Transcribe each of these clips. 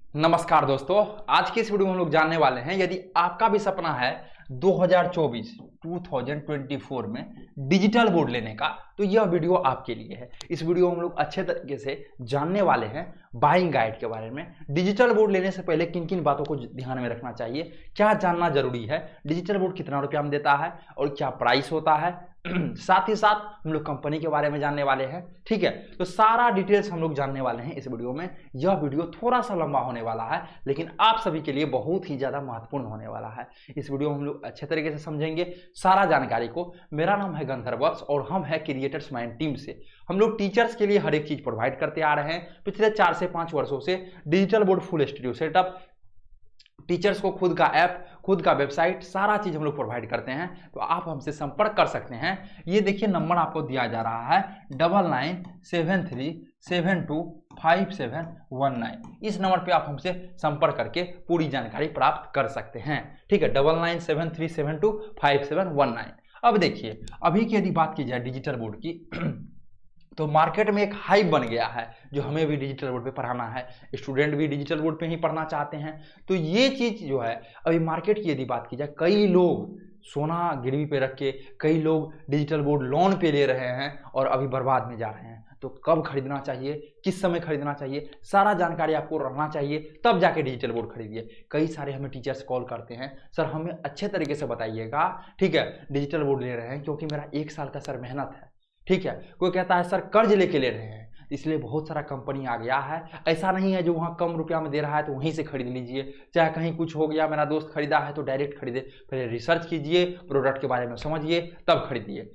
नमस्कार दोस्तों, आज की इस वीडियो में हम लोग जानने वाले हैं यदि आपका भी सपना है 2024 में डिजिटल बोर्ड लेने का, तो यह वीडियो आपके लिए है। इस वीडियो में हम लोग अच्छे तरीके से जानने वाले हैं बाइंग गाइड के बारे में। डिजिटल बोर्ड लेने से पहले किन किन बातों को ध्यान में रखना चाहिए, क्या जानना जरूरी है, डिजिटल बोर्ड कितना रुपया में देता है और क्या प्राइस होता है, साथ ही साथ हम लोग कंपनी के बारे में जानने वाले हैं। ठीक है, तो सारा डिटेल्स हम लोग जानने वाले हैं इस वीडियो में। यह वीडियो थोड़ा सा लंबा होने वाला है, लेकिन आप सभी के लिए बहुत ही ज्यादा महत्वपूर्ण होने वाला है। इस वीडियो में हम लोग अच्छे तरीके से समझेंगे सारा जानकारी को। मेरा नाम है गंधर्व और हम है क्रिएटर्स माइंड टीम से। हम लोग टीचर्स के लिए हर एक चीज प्रोवाइड करते आ रहे हैं पिछले 4 से 5 वर्षों से। Digital board full studio setup, teachers को खुद का ऐप, खुद का वेबसाइट, सारा चीज हम लोग प्रोवाइड करते हैं। तो आप हमसे संपर्क कर सकते हैं। ये देखिए नंबर आपको दिया जा रहा है 9973725719। इस नंबर पे आप हमसे संपर्क करके पूरी जानकारी प्राप्त कर सकते हैं। ठीक है, 9973725719। अब देखिए, अभी की यदि बात की जाए डिजिटल बोर्ड की तो मार्केट में एक हाइप बन गया है जो हमें भी डिजिटल बोर्ड पे पढ़ाना है, स्टूडेंट भी डिजिटल बोर्ड पे ही पढ़ना चाहते हैं। तो ये चीज जो है अभी मार्केट की यदि बात की जाए, कई लोग सोना गिरवी पे रख के, कई लोग डिजिटल बोर्ड लोन पे ले रहे हैं और अभी बर्बाद में जा रहे हैं। तो कब खरीदना चाहिए, किस समय खरीदना चाहिए, सारा जानकारी आपको रहना चाहिए, तब जाके डिजिटल बोर्ड खरीदिए। कई सारे हमें टीचर्स कॉल करते हैं, सर हमें अच्छे तरीके से बताइएगा, ठीक है, डिजिटल बोर्ड ले रहे हैं क्योंकि मेरा 1 साल का सर मेहनत है। ठीक है, कोई कहता है सर कर्ज लेके ले रहे हैं, इसलिए बहुत सारा कंपनी आ गया है। ऐसा नहीं है जो वहाँ कम रुपया में दे रहा है तो वहीं से खरीद लीजिए। चाहे कहीं कुछ हो गया, मेरा दोस्त खरीदा है तो डायरेक्ट खरीदे, पहले रिसर्च कीजिए, प्रोडक्ट के बारे में समझिए, तब खरीदिए।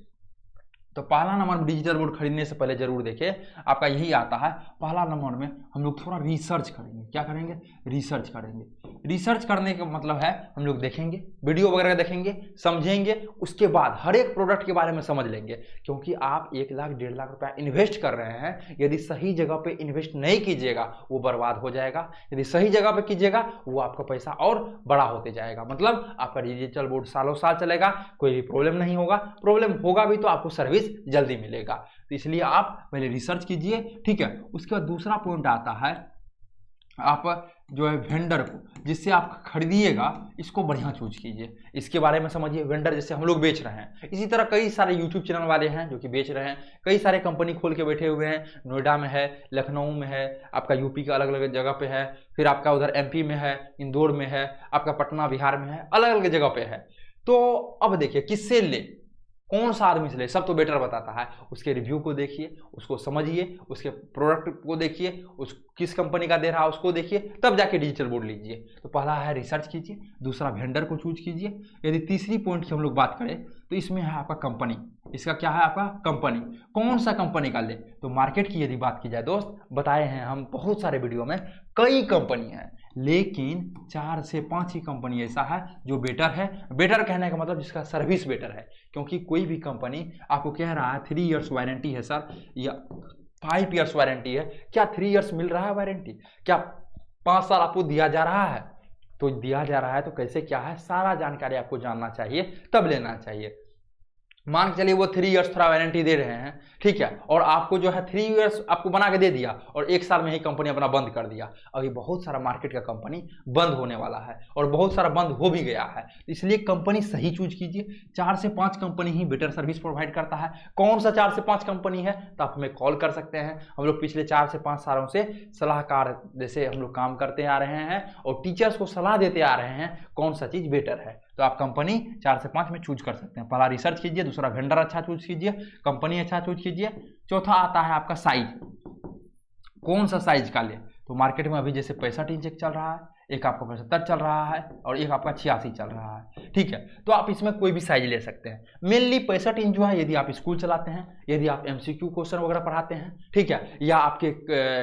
तो पहला नंबर डिजिटल बोर्ड खरीदने से पहले जरूर देखिए, आपका यही आता है। पहला नंबर में हम लोग थोड़ा रिसर्च करेंगे। क्या करेंगे? रिसर्च करेंगे। रिसर्च करने का मतलब है हम लोग देखेंगे, वीडियो वगैरह देखेंगे, समझेंगे, उसके बाद हर एक प्रोडक्ट के बारे में समझ लेंगे। क्योंकि आप 1 लाख 1.5 लाख रुपया इन्वेस्ट कर रहे हैं, यदि सही जगह पे इन्वेस्ट नहीं कीजिएगा वो बर्बाद हो जाएगा। यदि सही जगह पे कीजिएगा वो आपका पैसा और बड़ा होते जाएगा। मतलब आपका डिजिटल बोर्ड सालों साल चलेगा, कोई भी प्रॉब्लम नहीं होगा। प्रॉब्लम होगा भी तो आपको सर्विस जल्दी मिलेगा। तो इसलिए आप पहले रिसर्च कीजिए। ठीक है, उसके बाद दूसरा पॉइंट आता है, आप जो है वेंडर को जिससे आप खरीदिएगा इसको बढ़िया चूज कीजिए, इसके बारे में समझिए। वेंडर जैसे हम लोग बेच रहे हैं, इसी तरह कई सारे यूट्यूब चैनल वाले हैं जो कि बेच रहे हैं। कई सारे कंपनी खोल के बैठे हुए हैं, नोएडा में है, लखनऊ में है, आपका यूपी का अलग अलग जगह पे है, फिर आपका उधर एमपी में है, इंदौर में है, आपका पटना बिहार में है, अलग अलग जगह पे है। तो अब देखिए किससे ले, कौन सा आदमी से ले, सब तो बेटर बताता है। उसके रिव्यू को देखिए, उसको समझिए, उसके प्रोडक्ट को देखिए, उस किस कंपनी का दे रहा है उसको देखिए, तब जाके डिजिटल बोर्ड लीजिए। तो पहला है रिसर्च कीजिए, दूसरा वेंडर को चूज कीजिए। यदि तीसरी पॉइंट की हम लोग बात करें तो इसमें है आपका कंपनी। इसका क्या है? आपका कंपनी, कौन सा कंपनी का ले। तो मार्केट की यदि बात की जाए दोस्त, बताए हैं हम बहुत सारे वीडियो में, कई कंपनी है, लेकिन 4 से 5 ही कंपनी ऐसा है जो बेटर है। बेटर कहने का मतलब जिसका सर्विस बेटर है। क्योंकि कोई भी कंपनी आपको कह रहा है 3 इयर्स वारंटी है सर, या 5 इयर्स वारंटी है, क्या 3 इयर्स मिल रहा है वारंटी? क्या 5 साल आपको दिया जा रहा है? तो दिया जा रहा है तो कैसे क्या है, सारा जानकारी आपको जानना चाहिए, तब लेना चाहिए। मान के चलिए वो 3 इयर्स थोड़ा वारंटी दे रहे हैं, ठीक है, और आपको जो है 3 इयर्स आपको बना के दे दिया और 1 साल में ही कंपनी अपना बंद कर दिया। अभी बहुत सारा मार्केट का कंपनी बंद होने वाला है और बहुत सारा बंद हो भी गया है। इसलिए कंपनी सही चूज कीजिए। 4 से 5 कंपनी ही बेटर सर्विस प्रोवाइड करता है। कौन सा 4 से 5 कंपनी है? तो आप हमें कॉल कर सकते हैं। हम लोग पिछले 4 से 5 सालों से सलाहकार जैसे हम लोग काम करते आ रहे हैं और टीचर्स को सलाह देते आ रहे हैं कौन सा चीज बेटर है। तो आप कंपनी 4 से 5 में चूज कर सकते हैं। पहला रिसर्च कीजिए, दूसरा वेंडर अच्छा चूज कीजिए, कंपनी अच्छा चूज कीजिए। चौथा आता है आपका साइज, कौन सा साइज का ले। तो मार्केट में अभी जैसे 65 इंच चल रहा है, एक आपका 75 चल रहा है और एक आपका 86 चल रहा है। ठीक है, तो आप इसमें कोई भी साइज ले सकते हैं। मेनली 65 इंच जो है यदि आप स्कूल चलाते हैं, यदि आप MCQ क्वेश्चन वगैरह पढ़ाते हैं, ठीक है, या आपके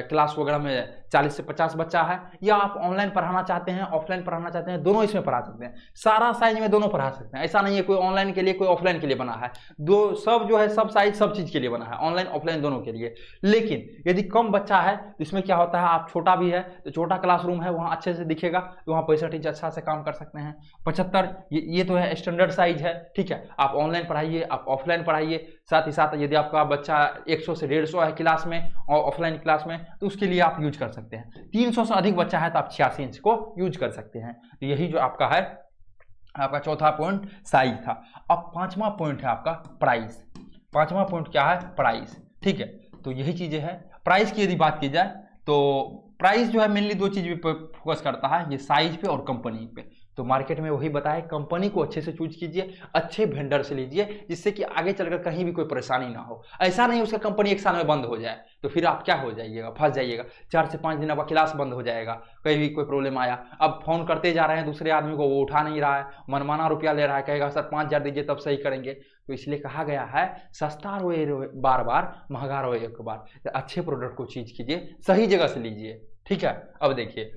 क्लास वगैरह में 40 से 50 बच्चा है, या आप ऑनलाइन पढ़ाना चाहते हैं, ऑफलाइन पढ़ाना चाहते हैं, दोनों इसमें पढ़ा सकते हैं। सारा साइज में दोनों पढ़ा सकते हैं। ऐसा नहीं है कोई ऑनलाइन के लिए कोई ऑफलाइन के लिए बना है, दो सब जो है सब साइज सब चीज के लिए बना है, ऑनलाइन ऑफलाइन दोनों के लिए। लेकिन यदि कम बच्चा है तो इसमें क्या होता है, आप छोटा भी है तो छोटा क्लासरूम है, वहां अच्छे से दिखेगा, तो वहां 65 इंच अच्छा से काम कर सकते हैं। 75 ये तो है स्टैंडर्ड साइज है। ठीक है, आप ऑनलाइन पढ़ाइए, आप ऑफलाइन पढ़ाइए। साथ ही साथ यदि आपका बच्चा 100 से 150 है क्लास में और ऑफलाइन क्लास में, तो उसके लिए आप यूज कर सकते हैं। सकते हैं। 300 से अधिक बच्चा है तो आप 86 इंच को यूज कर सकते हैं। तो यही जो आपका है, आपका चौथा पॉइंट साइज था। अब पांचवा पॉइंट है आपका प्राइस। पांचवा पॉइंट क्या है? प्राइस। ठीक है, तो यही चीजें है। प्राइस की यदि बात की जाए तो प्राइस जो है मेनली दो चीज पे फोकस करता है, ये साइज पे और कंपनी पे। तो मार्केट में वही बताया, कंपनी को अच्छे से चूज कीजिए, अच्छे वेंडर से लीजिए, जिससे कि आगे चलकर कहीं भी कोई परेशानी ना हो। ऐसा नहीं उसका कंपनी एक साल में बंद हो जाए तो फिर आप क्या हो जाइएगा, फंस जाइएगा। 4 से 5 दिन आपका क्लास बंद हो जाएगा, कहीं भी कोई प्रॉब्लम आया। अब फोन करते जा रहे हैं दूसरे आदमी को, वो उठा नहीं रहा है, मनमाना रुपया ले रहा है, कहेगा सर 5000 दीजिए तब सही करेंगे। तो इसलिए कहा गया है सस्ता रोए बार बार, महंगा रोए एक बार। तो अच्छे प्रोडक्ट को चीज कीजिए, सही जगह से लीजिए। ठीक है, अब देखिए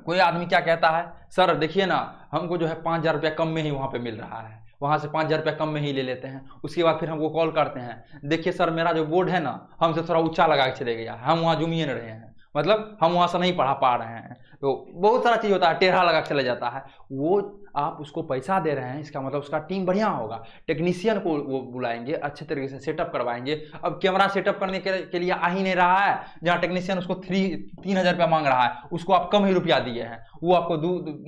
कोई आदमी क्या कहता है, सर देखिए ना हमको जो है 5000 रुपया कम में ही वहां पे मिल रहा है, वहां से 5000 रुपया कम में ही ले लेते हैं। उसके बाद फिर हमको कॉल करते हैं, देखिए सर मेरा जो बोर्ड है ना हमसे थोड़ा ऊंचा लगा के चले गया, हम वहां जूम ही नहीं रहे हैं, मतलब हम वहां से नहीं पढ़ा पा रहे हैं। तो बहुत सारा चीज होता है, टेढ़ा लगा के चला जाता है। वो आप उसको पैसा दे रहे हैं, इसका मतलब उसका टीम बढ़िया होगा, टेक्नीशियन को वो बुलाएंगे, अच्छे तरीके से सेटअप करवाएंगे। अब कैमरा सेटअप करने के लिए आ ही नहीं रहा है, जहाँ टेक्नीशियन उसको 3000 रुपया मांग रहा है, उसको आप कम ही रुपया दिए हैं, वो आपको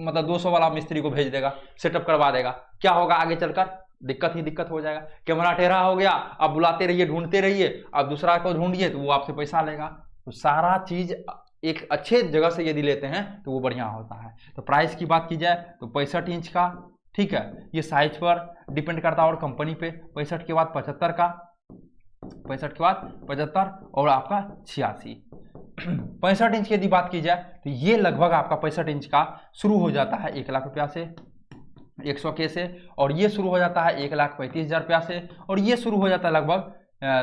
मतलब 200 वाला मिस्त्री को भेज देगा, सेटअप करवा देगा। क्या होगा आगे चलकर? दिक्कत ही दिक्कत हो जाएगा। कैमरा टेढ़ा हो गया, आप बुलाते रहिए, ढूंढते रहिए, आप दूसरा को ढूंढिए तो वो आपसे पैसा लेगा। तो सारा चीज एक अच्छे जगह से यदि लेते हैं तो वो बढ़िया होता है। तो प्राइस की बात की जाए तो 65 इंच का, ठीक है, ये साइज पर डिपेंड करता है और कंपनी पे। 65 के बाद 75 का, 65 के बाद 75 और आपका 86। 65 इंच की यदि बात की जाए तो ये लगभग आपका 65 इंच का शुरू हो जाता है 1 लाख रुपया से, 100 के से, और ये शुरू हो जाता है 1,35,000 रुपया से, और ये शुरू हो जाता है लगभग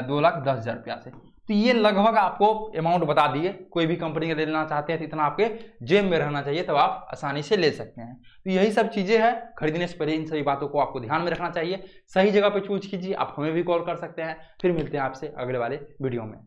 2,10,000 रुपया से। तो ये लगभग आपको अमाउंट बता दिए। कोई भी कंपनी का लेना चाहते हैं तो इतना आपके जेब में रहना चाहिए, तब आप आसानी से ले सकते हैं। तो यही सब चीजें हैं, खरीदने से पहले इन सभी बातों को आपको ध्यान में रखना चाहिए। सही जगह पे चूज कीजिए। आप हमें भी कॉल कर सकते हैं। फिर मिलते हैं आपसे अगले वाले वीडियो में।